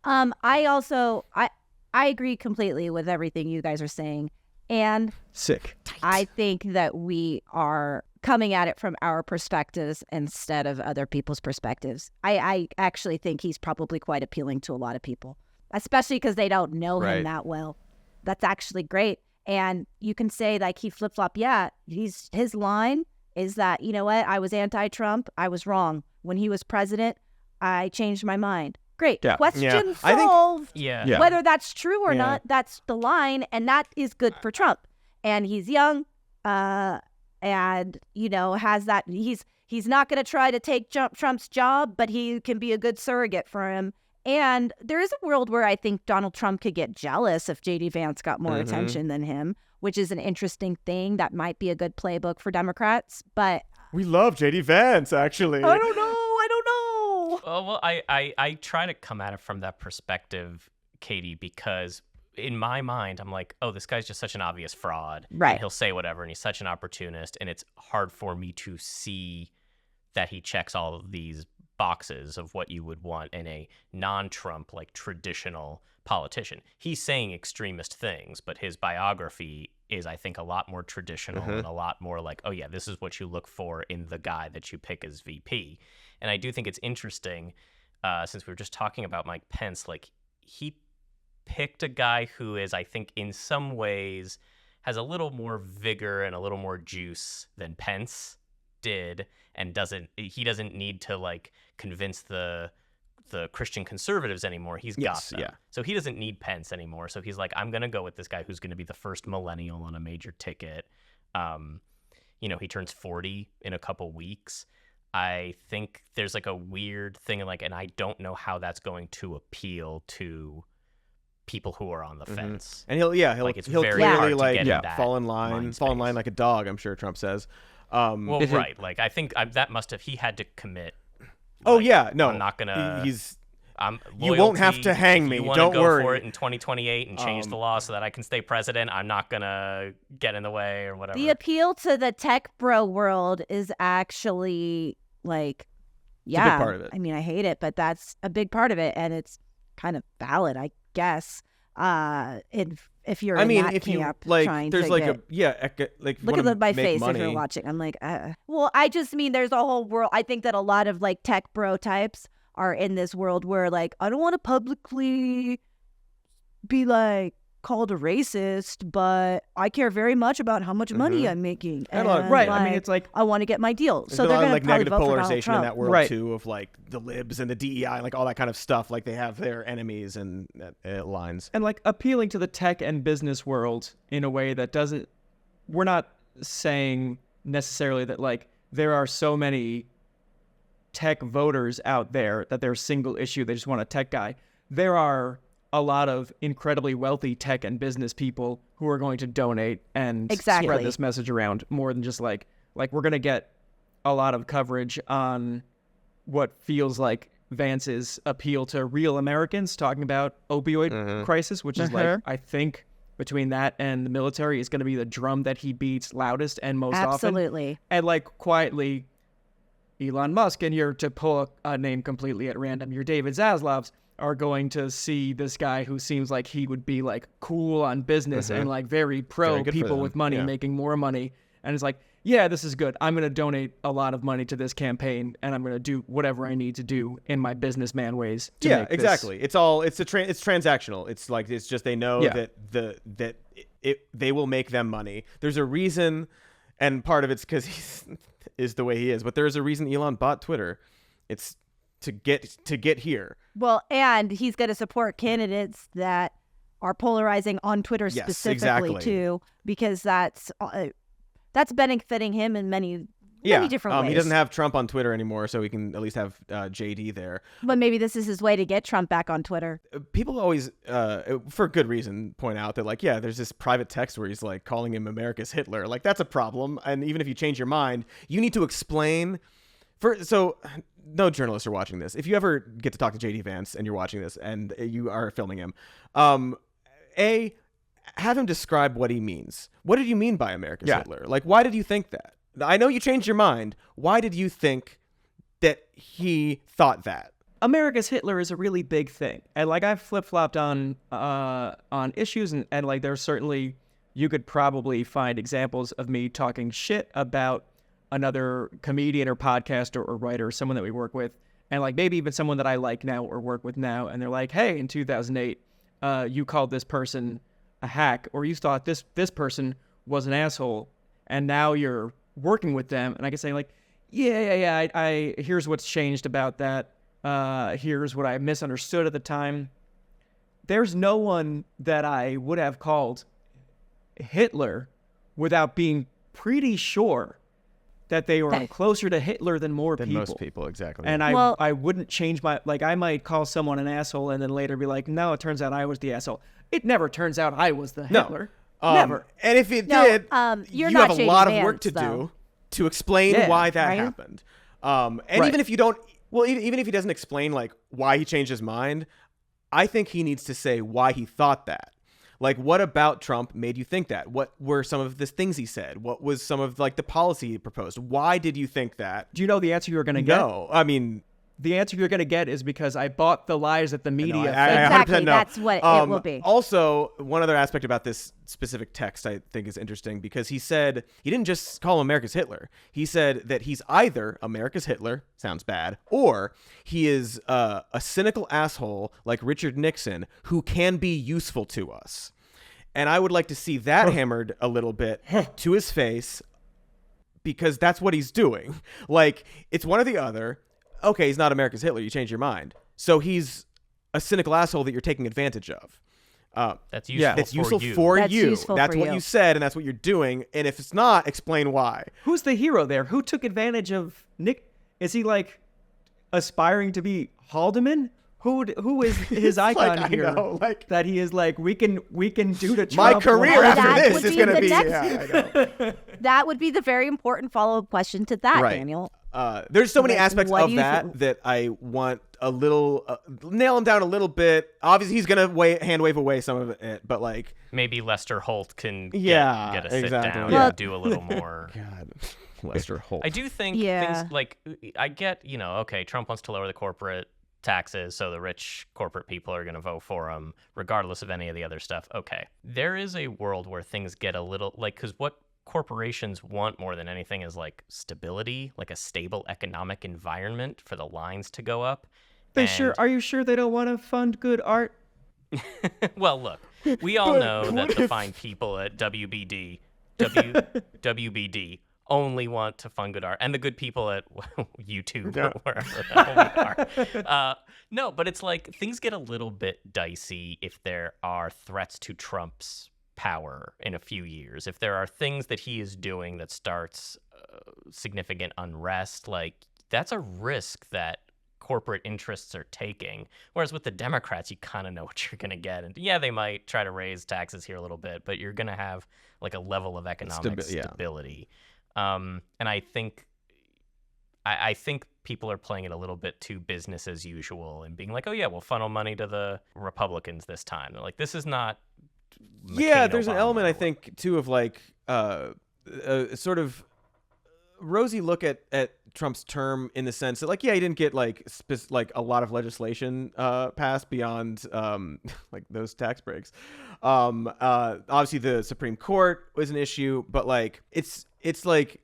I agree completely with everything you guys are saying. And sick. I think that we are coming at it from our perspectives instead of other people's perspectives. I actually think he's probably quite appealing to a lot of people, especially because they don't know him that well. That's actually great. And you can say like he flip-flop. Yeah, his line is that, you know what? I was anti-Trump. I was wrong. When he was president, I changed my mind. Great. Yeah. Question solved. Yeah. Whether that's true or not, that's the line. And that is good for Trump. And he's young. And, you know, has that. He's not going to try to take Trump's job, but he can be a good surrogate for him. And there is a world where I think Donald Trump could get jealous if JD Vance got more attention than him, which is an interesting thing that might be a good playbook for Democrats. But we love JD Vance, actually. I don't know. Well, I try to come at it from that perspective, Katie, because in my mind, I'm like, oh, this guy's just such an obvious fraud. Right. And he'll say whatever, and he's such an opportunist, and it's hard for me to see that he checks all of these boxes of what you would want in a non-Trump, like, traditional politician. He's saying extremist things, but his biography is, I think, a lot more traditional and a lot more like, oh, yeah, this is what you look for in the guy that you pick as VP. And I do think it's interesting, since we were just talking about Mike Pence, like, he picked a guy who is, I think, in some ways has a little more vigor and a little more juice than Pence did, and he doesn't need to, like, convince the Christian conservatives anymore. He's got them. So he doesn't need Pence anymore. So he's like, I'm going to go with this guy who's going to be the first millennial on a major ticket. You know, he turns 40 in a couple weeks. I think there's like a weird thing, like, and I don't know how that's going to appeal to people who are on the fence. And he'll like, he'll clearly like fall in line like a dog, I'm sure Trump says. Well, right. Like, I think that must have, he had to commit. Oh, like, yeah. No, I'm not going to. You won't have to hang me. Don't go worry. For it in 2028 and change the law so that I can stay president. I'm not going to get in the way or whatever. The appeal to the tech bro world is actually like, it's a big part of it. I mean, I hate it, but that's a big part of it. And it's kind of valid, I guess. If you're in that camp, like, there's like look at my face money. If you're watching. I'm like, well, I just mean there's a whole world. I think that a lot of like tech bro types are in this world where like, I don't want to publicly be like called a racist, but I care very much about how much money I'm making. And right. Like, I mean, it's like, I want to get my deal. There's so they're going to like probably negative vote polarization for in Donald that world Trump. too, of like the libs and the DEI, like all that kind of stuff. Like they have their enemies and lines. And like appealing to the tech and business world in a way that doesn't, we're not saying necessarily that like there are so many tech voters out there that they're single issue, they just want a tech guy. There are a lot of incredibly wealthy tech and business people who are going to donate and spread this message around more than just like we're going to get a lot of coverage on what feels like Vance's appeal to real Americans, talking about opioid crisis, which is like, I think between that and the military is going to be the drum that he beats loudest and most often. Absolutely. And like quietly, Elon Musk, and you're to pull a name completely at random, your David Zaslavs are going to see this guy who seems like he would be like cool on business and like very pro people with money making more money. And it's like, yeah, this is good. I'm going to donate a lot of money to this campaign and I'm going to do whatever I need to do in my businessman ways. To make exactly. This. It's transactional. It's like, it's just, they know that they will make them money. There's a reason. And part of it's because is the way he is, but there is a reason Elon bought Twitter. It's to get here. Well, and he's going to support candidates that are polarizing on Twitter specifically too, because that's benefiting him in many different ways. He doesn't have Trump on Twitter anymore, so he can at least have JD there. But maybe this is his way to get Trump back on Twitter. People always, for good reason, point out that like, there's this private text where he's like calling him America's Hitler. Like, that's a problem. And even if you change your mind, you need to explain. So no journalists are watching this. If you ever get to talk to JD Vance and you're watching this and you are filming him, have him describe what he means. What did you mean by America's Hitler? Like, why did you think that? I know you changed your mind. Why did you think that he thought that? America's Hitler is a really big thing. And like I've flip-flopped on issues and like there's certainly, you could probably find examples of me talking shit about another comedian or podcaster or writer, someone that we work with, and like maybe even someone that I like now or work with now, and they're like, hey, in 2008, you called this person a hack, or you thought this person was an asshole, and now you're working with them. And I can say like, yeah, I here's what's changed about that. Here's what I misunderstood at the time. There's no one that I would have called Hitler without being pretty sure that they were closer to Hitler than most people, exactly. And I wouldn't change my, like, I might call someone an asshole and then later be like, no, it turns out I was the asshole. It never turns out I was the Hitler. Never. And if it did, you have a lot of work to do to explain why that happened. Even if you don't, even if he doesn't explain like why he changed his mind, I think he needs to say why he thought that. Like, what about Trump made you think that? What were some of the things he said? What was some of like the policy he proposed? Why did you think that? Do you know the answer you're going to get? No, I mean, the answer you're going to get is because I bought the lies that the media. Exactly, that's what it will be. Also, one other aspect about this specific text I think is interesting, because he said he didn't just call him America's Hitler. He said that he's either America's Hitler, sounds bad, or he is a cynical asshole like Richard Nixon who can be useful to us. And I would like to see that hammered a little bit to his face, because that's what he's doing. Like, it's one or the other. Okay, he's not America's Hitler. You change your mind. So he's a cynical asshole that you're taking advantage of. That's useful, that's useful for you. That's what you said, and that's what you're doing. And if it's not, explain why. Who's the hero there? Who took advantage of Nick? Is he like aspiring to be Haldeman? Who is his icon like, here? I know, like, that he is like, we can do to Trump. My career after this is going to be. That would be the very important follow-up question to that, Daniel. There's so many aspects of that I want a little nail him down a little bit. Obviously, he's gonna hand wave away some of it, but like maybe Lester Holt can get a sit down and do a little more. God, Lester Holt. I do think things like, I get, okay, Trump wants to lower the corporate taxes, so the rich corporate people are going to vote for him regardless of any of the other stuff. Okay, there is a world where things get a little like, because what corporations want more than anything is like stability, like a stable economic environment for the lines to go up. Are you sure they don't want to fund good art? Well, look, we all know that the fine people at WBD only want to fund good art, and the good people at YouTube or wherever the hell we are. No, but it's like things get a little bit dicey if there are threats to Trump's power in a few years. If there are things that he is doing that starts significant unrest, like that's a risk that corporate interests are taking. Whereas with the Democrats, you kind of know what you're going to get. And yeah, they might try to raise taxes here a little bit, but you're going to have like a level of economic stability. And I think people are playing it a little bit too business as usual and being like, oh yeah, we'll funnel money to the Republicans this time. They're like, this is not there's an element, I think, too, of like sort of rosy look at Trump's term, in the sense that, like, he didn't get like a lot of legislation passed beyond like those tax breaks. Obviously, the Supreme Court was an issue, but like it's like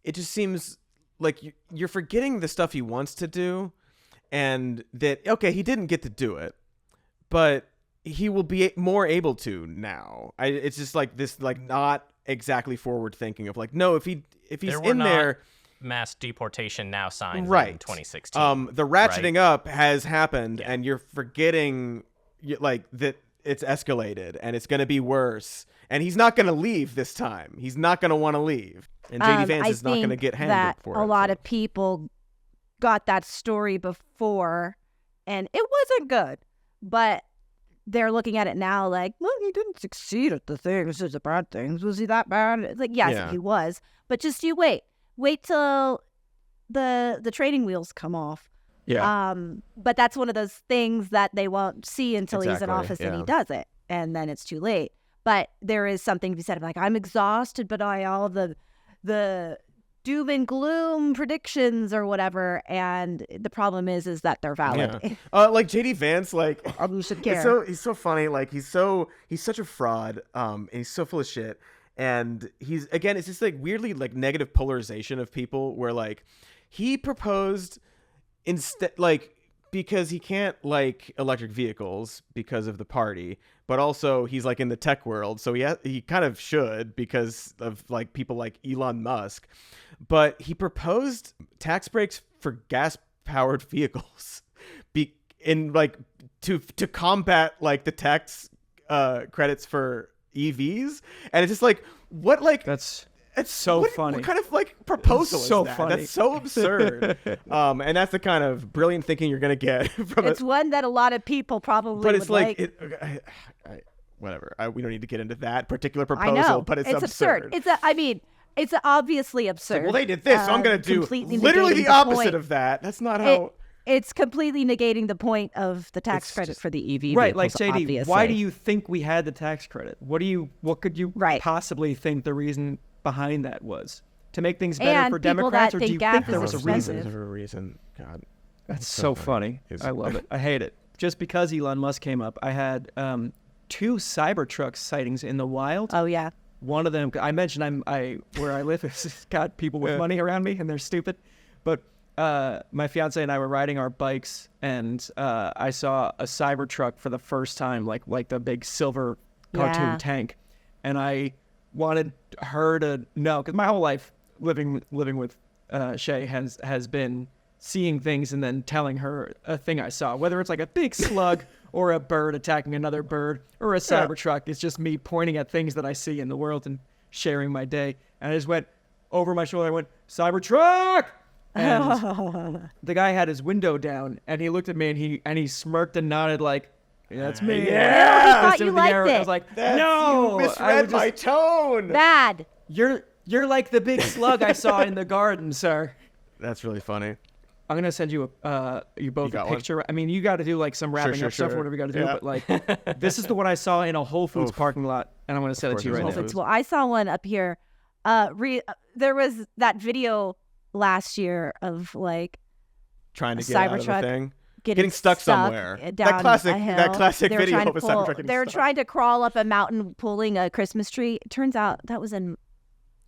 it just seems like you're forgetting the stuff he wants to do, and that he didn't get to do it, but he will be more able to now. It's just like this, like, not exactly forward thinking of like, no, if he's in there, mass deportation now signs in 2016. The ratcheting up has happened, and you're forgetting like that it's escalated and it's going to be worse. And he's not going to leave this time. He's not going to want to leave. And JD Vance is not going to get handed for it. A lot of people got that story before, and it wasn't good, but they're looking at it now like, well, he didn't succeed at the things. There's the bad things. Was he that bad? It's like, yes, he was. But just you wait till the training wheels come off. Yeah. But that's one of those things that they won't see until he's in office and he does it, and then it's too late. But there is something to be said of like, I'm exhausted by all the doom and gloom predictions or whatever, and the problem is that they're valid. Like JD Vance, like you should care. He's so funny. Like he's such a fraud. And he's so full of shit. And it's just like weirdly like negative polarization of people where like he proposed instead like because he can't like electric vehicles because of the party, but also he's like in the tech world, so he kind of should because of like people like Elon Musk. But he proposed tax breaks for gas powered vehicles in like to combat like the tax credits for EVs, and it's just like what like it's so funny. What kind of like proposal is that? Funny. That's so absurd. And that's the kind of brilliant thinking you're gonna get from it's one that a lot of people probably but it's would like. Whatever. We don't need to get into that particular proposal, but it's absurd. It's obviously absurd. Like, well, they did this, so I'm going to do literally the opposite of that. That's not how... It's completely negating the point of the tax credit for the EV vehicles, right, like JD, obviously. Why do you think we had the tax credit? What could you possibly think the reason behind that was? To make things better for Democrats, or do you think there was a reason? There's a reason. God. That's so funny. I love it. I hate it. Just because Elon Musk came up, I had 2 Cybertrucks sightings in the wild. Oh, yeah. One of them, I mentioned where I live has got people with money around me and they're stupid. But my fiance and I were riding our bikes and I saw a Cybertruck for the first time, like the big silver cartoon tank. And I wanted her to know, because my whole life living with Shay has been seeing things and then telling her a thing I saw, whether it's like a big slug or a bird attacking another bird or a Cybertruck. It's just me pointing at things that I see in the world and sharing my day. And I just went over my shoulder. I went, Cybertruck! And the guy had his window down and he looked at me and he smirked and nodded like, yeah, that's me. Yeah. I thought you liked it. I was like, no. You misread my tone. Bad. You're like the big slug I saw in the garden, sir. That's really funny. I'm gonna send you a picture. One? I mean, you got to do like some wrapping up stuff, whatever you got to do. But like, this is the one I saw in a Whole Foods parking lot, and I'm gonna send it to you right now. Well, I saw one up here. There was that video last year of like trying to get out of the thing, getting stuck somewhere. Down that classic video of a Cybertruck getting stuck. They were trying to crawl up a mountain, pulling a Christmas tree. It turns out that was in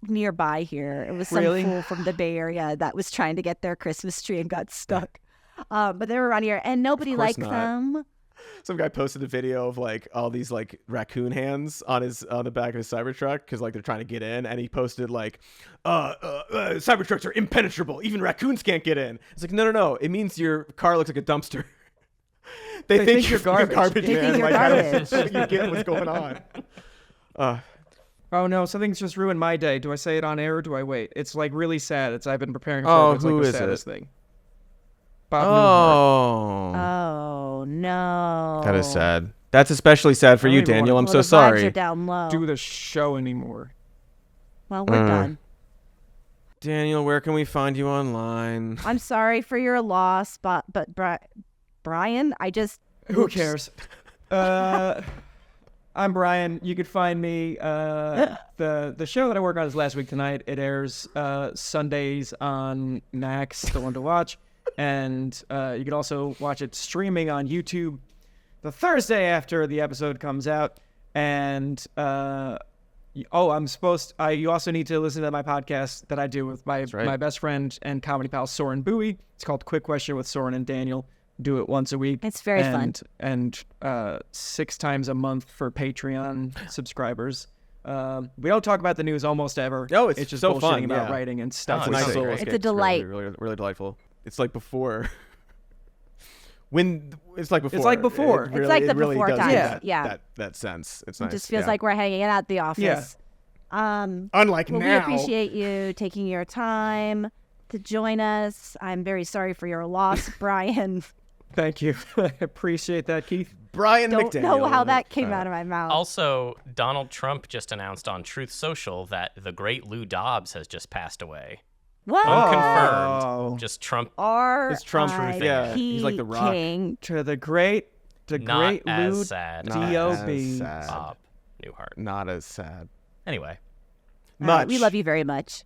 nearby here. It was some fool from the Bay Area that was trying to get their Christmas tree and got stuck. But they were around here and nobody liked them. Some guy posted a video of like all these like raccoon hands on the back of his Cybertruck because like they're trying to get in, and he posted like Cybertrucks are impenetrable, even raccoons can't get in. It's like no, it means your car looks like a dumpster. they think you're garbage, they man. Think you're garbage. You get what's going on. Oh no, something's just ruined my day. Do I say it on air or do I wait? It's like really sad. I've been preparing for it. It's like the saddest thing. Oh no. That is sad. That's especially sad for you, Daniel. I'm so sorry. Vibes are down low. Do the show anymore. Well, we're done. Daniel, where can we find you online? I'm sorry for your loss, but Brian, who cares? I'm Brian. You could find me. The show that I work on is Last Week Tonight. It airs Sundays on Max, the one to watch. And you can also watch it streaming on YouTube the Thursday after the episode comes out. And you also need to listen to my podcast that I do with my best friend and comedy pal Soren Bowie. It's called Quick Question with Soren and Daniel. Do it once a week. It's very fun. And 6 times a month for Patreon subscribers. We don't talk about the news almost ever. No, it's just so bullshitting fun about writing and stuff. It's a nice little It's a delight. Really, really delightful. It's like before. It's like before. It's like the before times. That sense. It's nice. It just feels like we're hanging out at the office. Yeah. Unlike now. We appreciate you taking your time to join us. I'm very sorry for your loss, Brian. Thank you. I appreciate that, Keith. Brian Don't McDaniel. know how that came out of my mouth. Also, Donald Trump just announced on Truth Social that the great Lou Dobbs has just passed away. What? Unconfirmed. Just Trump. It's Trump. Yeah, he's like the Rock. King. To the great Not Lou as sad. D.O.B. Bob Newhart. Not as sad. Anyway. We love you very much.